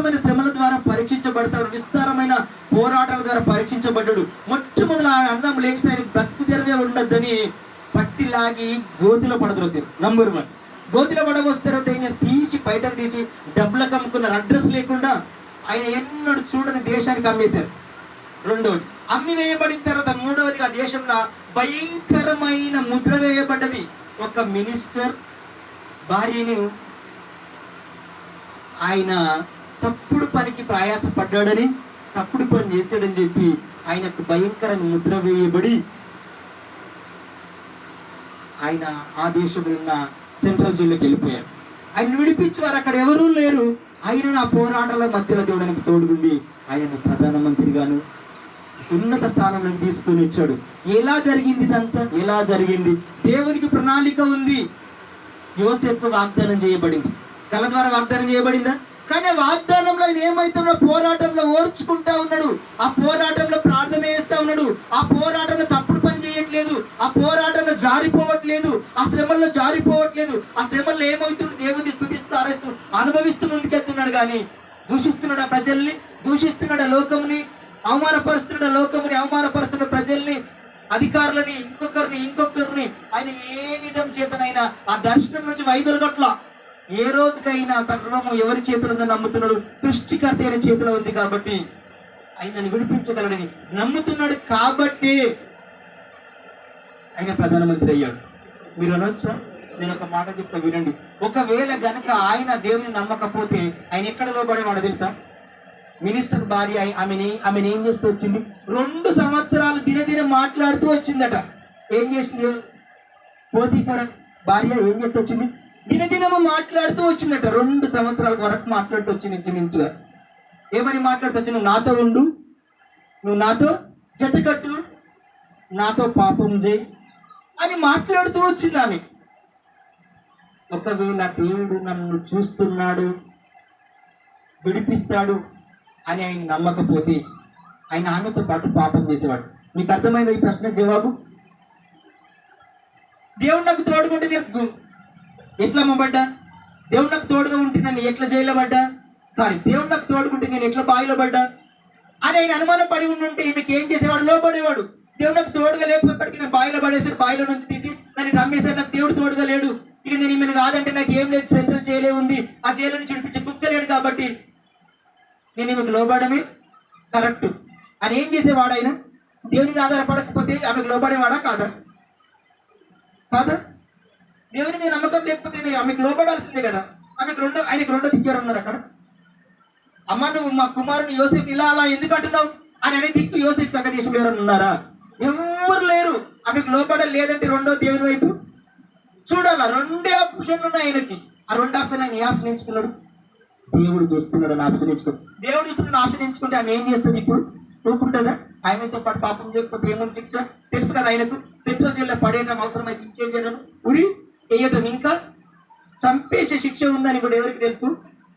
విస్తారమైన శ్రమల ద్వారా పరీక్షించబడతాడు, విస్తారమైన పోరాటాల ద్వారా పరీక్షించబడ్డాడు. మొట్టమొదటి అన్నం లేచి ఆయన బ్రతుకు తెరవే ఉండద్దని పట్టి లాగి గోతిలో పడద్రోసారు. నంబర్ 1 గోతిలో పడగొస్తారు. తీసి బయటకు తీసి డబ్బులకు అమ్ముకున్నారు. అడ్రస్ లేకుండా ఆయన ఎన్నడూ చూడని దేశానికి అమ్మేశారు. రెండవది అమ్మి వేయబడిన తర్వాత మూడవదిగా దేశంలో భయంకరమైన ముద్ర వేయబడ్డది. ఒక మినిస్టర్ భార్యని ఆయన తప్పుడు పనికి ప్రయాసపడ్డాడని, తప్పుడు పని చేశాడని చెప్పి ఆయనకు భయంకరంగా ముద్ర వేయబడి ఆయన ఆ దేశంలో ఉన్న సెంట్రల్ జైల్లోకి వెళ్ళిపోయారు. ఆయన విడిపించి వారు అక్కడ ఎవరూ లేరు. ఆయన ఆ పోరాటాల మధ్యలో దేవుడానికి తోడుగుండి ఆయన ప్రధానమంత్రిగాను ఉన్నత స్థానంలోకి తీసుకుని వచ్చాడు. ఎలా జరిగింది ఇదంతా? ఎలా జరిగింది? దేవునికి ప్రణాళిక ఉంది. యోసేపుకు వాగ్దానం చేయబడింది. కళ ద్వారా వాగ్దానం చేయబడిందా? కానీ వాగ్దానంలో ఆయన ఏమైతున్నా పోరాటంలో ఓర్చుకుంటా ఉన్నాడు. ఆ పోరాటంలో ప్రార్థన చేస్తా ఉన్నాడు. ఆ పోరాటంలో తప్పుడు పని చేయట్లేదు. ఆ పోరాటంలో జారిపోవట్లేదు. ఆ శ్రమల్లో జారిపోవట్లేదు. ఆ శ్రమల్లో ఏమవుతుంది? దేవుని స్తుతిస్తూ ఆరేస్తూ అనుభవిస్తూ ముందుకెళ్తున్నాడు. కానీ దూషిస్తున్నాడు ఆ ప్రజల్ని, దూషిస్తున్నాడు ఆ లోకముని, అవమానపరుస్తున్నాడు ఆ లోకముని, అవమానపరుస్తున్నాడు ప్రజల్ని, అధికారులని, ఇంకొకరిని. ఆయన ఏ విధం చేతనైనా ఆ దర్శనం నుంచి వైదొలగట్ల. ఏ రోజుకైనా సర్వము ఎవరి చేతులు ఉందని నమ్ముతున్నాడు? సృష్టికర్త అయిన చేతిలో ఉంది కాబట్టి ఆయనని విడిపించగలడని నమ్ముతున్నాడు. కాబట్టి ఆయన ప్రధానమంత్రి అయ్యాడు. మీరు అనొచ్చా? నేను ఒక మాట చెప్తా వినండి. ఒకవేళ గనక ఆయన దేవుని నమ్మకపోతే ఆయన ఎక్కడ లోబడేవాడో తెలుసా? మినిస్టర్ భార్య ఆమెను ఏం చేస్తూ వచ్చింది? 2 సంవత్సరాలు దినదిన మాట్లాడుతూ వచ్చిందట. ఏం చేసింది? పోతీఫర్ భార్య ఏం చేస్తూ వచ్చింది? దినదినము మాట్లాడుతూ వచ్చిందట. 2 సంవత్సరాల వరకు మాట్లాడుతూ వచ్చింది. ఇంచుమించుగా ఏమని మాట్లాడుతూ వచ్చి, నువ్వు నాతో ఉండు, నువ్వు నాతో జతకట్టు, నాతో పాపం చేయి అని మాట్లాడుతూ వచ్చింది ఆమె. ఒకవేళ దేవుడు నన్ను చూస్తున్నాడు, విడిపిస్తాడు అని ఆయన నమ్మకపోతే ఆయన ఆమెతో పాటు పాపం చేసేవాడు. మీకు అర్థమైందా ఈ ప్రశ్నకు జవాబు? దేవుడు నాకు తోడుకుంటే నేను ఎట్లా అమ్మబడ్డా? దేవుడు నాకు తోడుగా ఉంటే నన్ను ఎట్లా జైల్లో పడ్డా? దేవుడు నాకు తోడుకుంటే నేను ఎట్లా బావిలో పడ్డా అని ఆయన అనుమానం పడి ఉంటే ఈమెకి ఏం చేసేవాడు? లోపడేవాడు. దేవుడు నాకు తోడుగా లేకపోయినప్పటికీ నేను బావిలో పడేసారు, బావిలో నుంచి తీసి నన్ను నమ్మేశారు. నాకు దేవుడు తోడుగా లేడు, ఇక నేను ఈమెను కాదంటే నాకు ఏం లేదు, సెంట్రల్ జైలే ఉంది, ఆ జైలు నుంచి విడిపించే కుక్కలేడు, కాబట్టి నేను ఈమెకు లోబడమే కరెక్ట్ అని ఏం చేసేవాడు ఆయన? దేవుని ఆధారపడకపోతే ఆమెకు లోబడేవాడా? కాదా? దేవుని మీద నమ్మకం లేకపోతే ఆమెకు లోబడాల్సిందే కదా. ఆయనకు రెండో దిక్కు ఉన్నారు అక్కడ. అమ్మ నువ్వు మా కుమారుని యోసేపు ఇలా అలా ఎందుకు అంటున్నావు అని అనే దిక్కు యోసేపు పక్క దేశంలో ఎవరైనా ఉన్నారా? ఎవరు లేరు. ఆమెకు లోబడాలి లేదంటే రెండో దేవుని వైపు చూడాలా. 2 ఆప్షన్లు ఉన్నాయి ఆయనకి. ఆ 2 ఆప్షన్ ఆయన ఏ ఆప్షన్ ఎంచుకున్నాడు? దేవుడు చూస్తున్నాడు అని ఆప్షన్ ఎంచుకోండి. దేవుడు చూస్తున్నాడు ఆప్షన్ ఎంచుకుంటే ఆమె ఏం చేస్తుంది? ఇప్పుడు ఊరుకుంటుందా? ఆయనతో పాటు పాపం చేయకపోతే ఏమని చెప్తా తెలుసు కదా. ఆయనకు సెంట్రల్ జైల్లో పడేయడం అవసరమైతే ఇంకేం చేయడం? ఉరి వేయటం, ఇంకా చంపేసే శిక్ష ఉందని కూడా ఎవరికి తెలుసు?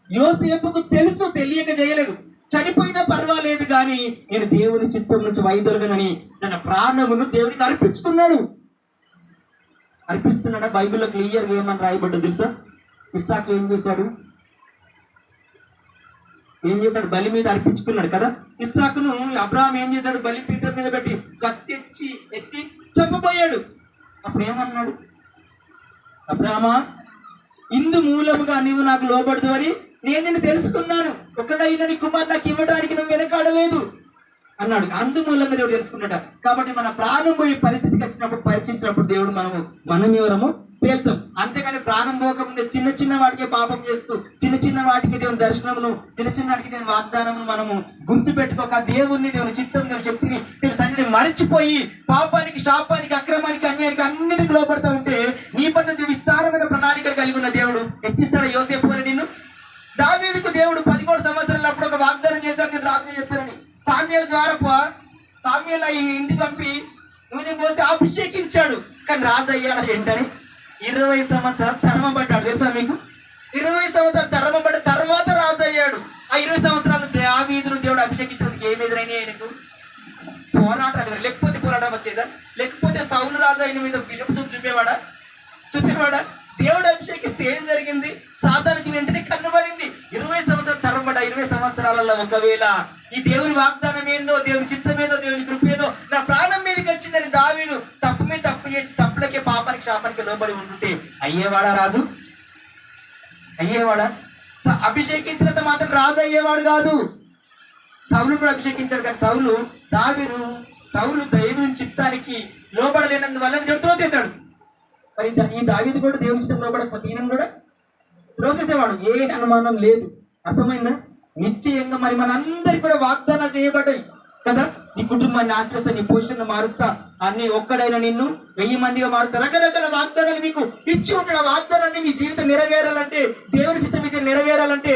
యోసేపుకు తెలుసు, తెలియక చేయలేదు. చనిపోయినా పర్వాలేదు కానీ నేను దేవుని చిత్తం నుంచి వైదొలగనని తన ప్రాణమును దేవునికి అర్పిస్తున్నాడా? బైబిల్లో క్లియర్గా ఏమని రాయబడ్డది తెలుసా? ఇస్సాకు ఏం చేశాడు? బలి మీద అర్పించుకున్నాడు కదా. ఇస్సాకును అబ్రహాం ఏం చేశాడు? బలిపీఠం మీద పెట్టి కత్తి ఎత్తి చంపబోయాడు. అప్పుడు ఏమన్నాడు? అబ్రహామా, ఇందు మూలముగా నీవు నాకు లోబడదు అని నేను నిన్ను తెలుసుకున్నాను, ఒకడైనా నీ కుమారు నాకు ఇవ్వడానికి నువ్వు వెనకాడలేదు అన్నాడు. అందుమూలంగా దేవుడు తెలుసుకున్నాడు. కాబట్టి మన ప్రాణం పోయే పరిస్థితికి వచ్చినప్పుడు, పరీక్షించినప్పుడు దేవుడు మనం ఎవరము తేల్తాం. అంతేగాని ప్రాణం పోకముందే చిన్న వాటికే పాపం చేస్తూ, చిన్న వాటికి దేవుని దర్శనమును, చిన్న వాటికి దేవుని వాగ్దానమును మనము గుర్తు పెట్టుకోక దేవుని చిత్తం, దేవుని శక్తిని, దేవుని సన్నిధిని మరచిపోయి పాపానికి, శాపానికి, అక్రమానికి, అన్యాయానికి అన్నిటికి లోపడతా ఉంటే నీ పట్ల విస్తారమైన ప్రణాళికలు కలిగి ఉన్న దేవుడు ఎక్కిస్తాడు యోసేపు అని నిన్ను. దావీదుకు దేవుడు 13 సంవత్సరాలు అప్పుడు ఒక వాగ్దానం చేశాడు, నేను రాజుగా చెప్తానని. సామ్యుయేలు ద్వారా సామ్యుయేలు ఇంటికి పంపి నూనె పోసి అభిషేకించాడు. కానీ రాజు అయ్యాడు ఏంటని 20 సంవత్సరాలు తరమబడ్డాడు. తెలుసా మీకు? 20 సంవత్సరాలు తరమబడ్డ తర్వాత రాజు అయ్యాడు. ఆ 20 సంవత్సరాలు దావీదును దేవుడు అభిషేకించడానికి ఏమి ఎదురైనా ఆయనకు? పోరాటాలు. లేకపోతే పోరాటం వచ్చేదా? లేకపోతే సౌలు రాజు ఆయన మీద విషపు చూపేవాడా? దేవుడు అభిషేకిస్తే ఏం జరిగింది? సాతానికి వెంటనే కన్నుబడింది. 20 సంవత్సరాలు తరమబడ్డ 20 సంవత్సరాలలో ఒకవేళ ఈ దేవుని వాగ్దానం ఏందో, దేవుని చిత్తం ఏదో, దేవుని కృప ఏదో నా ప్రాణం మీదకి వచ్చిందని దావీదు తప్పు మీద తప్పు చేసి తప్పులకే పాపానికి శాపానికి లోబడి ఉంటుంటే అయ్యేవాడా రాజు? అయ్యేవాడా? అభిషేకించినంత మాత్రం రాజు అయ్యేవాడు కాదు. సౌలు కూడా అభిషేకించాడు కానీ సౌలు దేవుని చిత్తానికి లోబడలేనందువల్ల దేవుడు త్రోసేశాడు. మరి ఈ దావీదు కూడా దేవుని చిత్తం లోబడకపోతే ఈయన కూడా త్రోసేసేవాడు, ఏ అనుమానం లేదు. అర్థమైందా? నిశ్చయంగా మరి మనందరికి కూడా వాగ్దానాలు చేయబడ్డాయి కదా. నీ కుటుంబాన్ని ఆశ్రయిస్తా, నీ పొజిషన్ మారుస్తా, అన్ని ఒక్కడైనా నిన్ను 1000 మందిగా మారుస్తా, రకరకాల వాగ్దానాలు మీకు ఇచ్చి ఉంటాడు. ఆ వాగ్దానాన్ని మీ జీవితం నెరవేరాలంటే, దేవుని చిత్తం మీద నెరవేరాలంటే,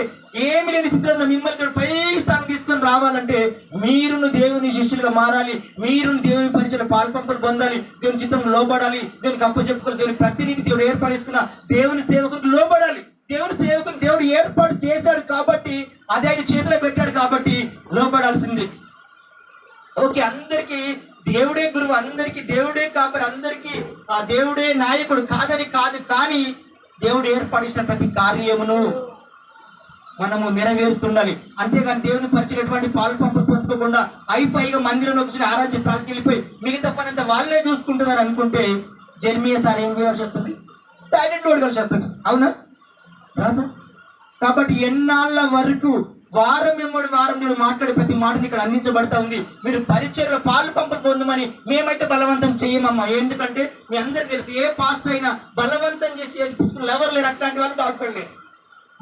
ఏమి లేని స్థితిలో మిమ్మల్ని పై స్థానం తీసుకొని రావాలంటే మీరును దేవుని శిష్యులుగా మారాలి, మీరును దేవుని పరిచయం పాల్పంపులు పొందాలి, దేవుని చిత్తం లోబడాలి, దేవునికి అప్పచెప్పుకోవాలి, దేవుని ప్రతినిధి దేవుడు ఏర్పడేసుకున్న దేవుని సేవకులకు లోబడాలి. దేవుని సేవకుని దేవుడు ఏర్పాటు చేశాడు కాబట్టి, అది ఆయన చేతిలో పెట్టాడు కాబట్టి లోబడాల్సింది. ఓకే, అందరికీ దేవుడే గురువు, అందరికీ దేవుడే కాపరి, అందరికీ ఆ దేవుడే నాయకుడు కాదని కాదు, కానీ దేవుడు ఏర్పడిసిన ప్రతి కార్యమును మనము నెరవేరుస్తుండాలి. అంతేగాని దేవుని పరిచినటువంటి పాలు పంపులు పొందుకోకుండా అయిపోయిగా మందిరంలో వచ్చి ఆరాధ్య ప్రార్థన వెళ్ళిపోయి మిగతా పని అంతా వాళ్ళే చూసుకుంటున్నారు అనుకుంటే జెర్మియా సార్ ఏం చేయాల్సి వస్తుంది? టాయిలెట్ ఓడగాల్సి వస్తుంది. అవునా రాదా? కాబట్టి ఎన్నాళ్ళ వరకు వారం దేవుడు మాట్లాడే ప్రతి మాటని ఇక్కడ అందించబడతా ఉంది. మీరు పరిచయలో పాలు పంపులు పొందమని మేమైతే బలవంతం చేయమమ్మా. ఎందుకంటే మీ అందరికి తెలుసు, ఏ పాస్ట్ అయినా బలవంతం చేసి ఎవరు లేరు, అట్లాంటి వాళ్ళు బాగుపడలేరు.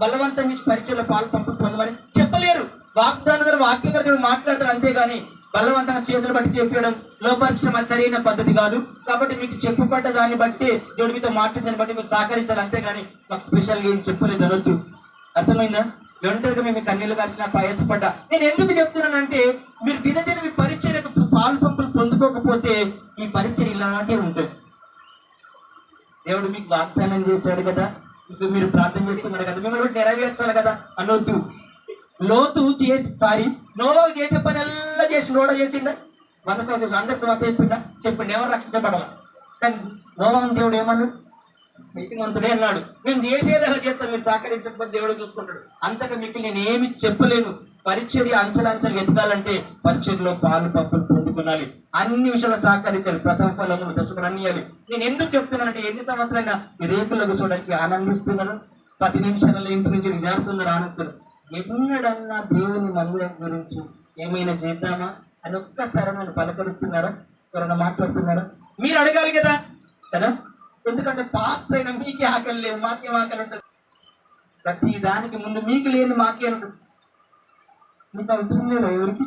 బలవంతం చేసి పరిచయలో పాలు పంపులు పొందమని చెప్పలేరు. వాగ్దానం వాక్యం దేవుడు మాట్లాడతారు, అంతేగాని బలవంతంగా చేతులు బట్టి చెప్పడం, లోపరచడం అది సరైన పద్ధతి కాదు. కాబట్టి మీకు చెప్పబడ్డ దాన్ని బట్టి దేవుడి మీతో మాట్లాడదాన్ని బట్టి మీరు సహకరించాలి, అంతేగాని మాకు స్పెషల్గా ఏం చెప్పలేదు అనొద్దు. అర్థమైందా? ఒంటరిగా మేము కన్నీళ్ళు కాల్చిన ప్రయాసపడ్డా. నేను ఎందుకు చెప్తున్నానంటే, మీరు దినదిన మీ పరిచయకు పాలు పంపులు పొందుకోకపోతే ఈ పరిచయం ఇలాగే ఉంటుంది. దేవుడు మీకు వాగ్దానం చేశాడు కదా, మీకు మీరు ప్రార్థన చేస్తున్నారు కదా, మిమ్మల్ని నెరవేర్చాలి కదా అనొద్దు. నోవాహు చేసే పని ఎల్లా చేసి నోడ చేసిండ 100 సంవత్సరాలు అందరికి స్వాత చెప్పిండు ఎవరు రక్షించబడాల. కానీ నోవాహుని దేవుడు ఏమన్నాడు? నీతిమంతుడే అన్నాడు. మేము చేసేదలా చేస్తాం, మీరు సహకరించకపోతే దేవుడు చూసుకుంటాడు. అంతగా మీకు నేను ఏమి చెప్పలేను. పరిచర్య అంచెలంచెలు ఎదగాలంటే పరిచర్యలో పాలు పంపులు పొందుకోవాలి, అన్ని విషయాల్లో సహకరించాలి, ప్రథమ ఫలములు దశకులు అన్ని ఇవ్వాలి. నేను ఎందుకు చెప్తున్నానంటే, ఎన్ని సంవత్సరాలైనా ఈ రేకుల్లో కూర్చోడానికి ఆనందిస్తున్నాను, 10 నిమిషాలలో ఇంటి నుంచి విజారుతున్నారు, ఆనందిస్తున్నారు. ఎన్నడన్నా దేవుని మందిరం గురించి ఏమైనా చేద్దామా అని ఒక్కసారి నన్ను పలకరిస్తున్నారా? ఎవరైనా మాట్లాడుతున్నారా? మీరు అడగాలి కదా. ఎందుకంటే పాస్టర్ అయినా మీకే ఆకలి లేవు, మాకేం ఆకలి ఉంటుంది. ప్రతి దానికి ముందు మీకు లేని మాకే ఉంటుంది. మీకు అవసరం లేదా ఎవరికి?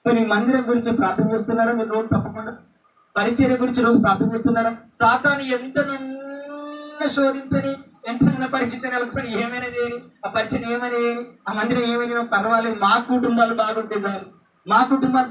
మీ మందిరం గురించి ప్రార్థన చేస్తున్నారా? మీరు రోజు తప్పకుండా పరిచర్య గురించి రోజు ప్రార్థన చేస్తున్నారా? సాతాను ఎంతనన్నా శోధించని, ఎంతనన్నా పరీక్షించగలుగుతాడు, ఏమైనా చేయని, ఆ పరిచయం ఏమైనా చేయని, ఆ మందిరం ఏమైనా పర్వాలేదు, మా కుటుంబాలు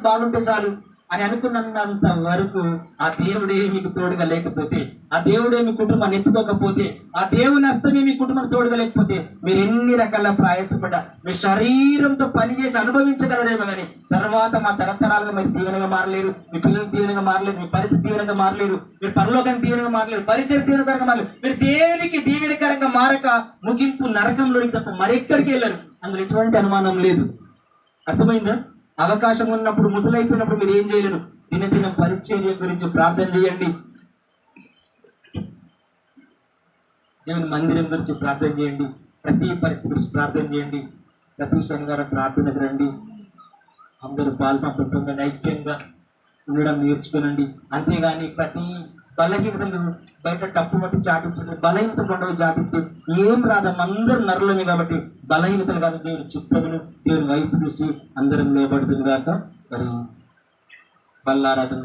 బాగుంటే చాలు అని అనుకున్నంత వరకు ఆ దేవుడే మీకు తోడుగా లేకపోతే, ఆ దేవుడే మీ కుటుంబాన్ని ఎత్తుకోకపోతే, ఆ దేవుని హస్తమే మీ కుటుంబానికి తోడుగా లేకపోతే, మీరు ఎన్ని రకాల ప్రయాసపడ్డా మీ శరీరంతో పనిచేసి అనుభవించగలరేమో కానీ తర్వాత మా తరతరాలుగా మీరు దీవెనగా మారలేరు, మీ పిల్లలకు దీవెనగా మారలేరు, మీ పరిస్థితి దీవెనగా మారలేరు, మీరు పరలోకానికి దీవెనగా మారలేరు, పరిచయం దీవెనకరంగా మారలేరు. మీరు దేనికి దీవెనకరంగా మారక ముగింపు నరకంలోకి తప్ప మరెక్కడికి వెళ్ళరు. అందులో ఎటువంటి అనుమానం లేదు. అర్థమైందా? అవకాశం ఉన్నప్పుడు, ముసలైపోయినప్పుడు మీరు ఏం చేయలేరు. దినదిన పరిచర్య గురించి ప్రార్థన చేయండి, దేవుని మందిరం గురించి ప్రార్థన చేయండి, ప్రతి పరిస్థితి గురించి ప్రార్థన చేయండి, ప్రతి శనివారం ప్రార్థనకు రండి, అందరూ పాల్పంపులు పొందండి, ఐక్యంగా ఉండడం నేర్చుకోనండి. అంతేగాని ప్రతి బలహీనత బయట టప్పు మట్టి చాటించండి, బలహీనత కొండలు చాటిస్తే ఏం రాదమ్మ, అందరూ నరులమే కాబట్టి బలహీనతలు కాదు, దేవుని చిత్తమును దేవుని వైపు చూసి అందరం లోబడుతుంది కాక. మరి బల్లారాధన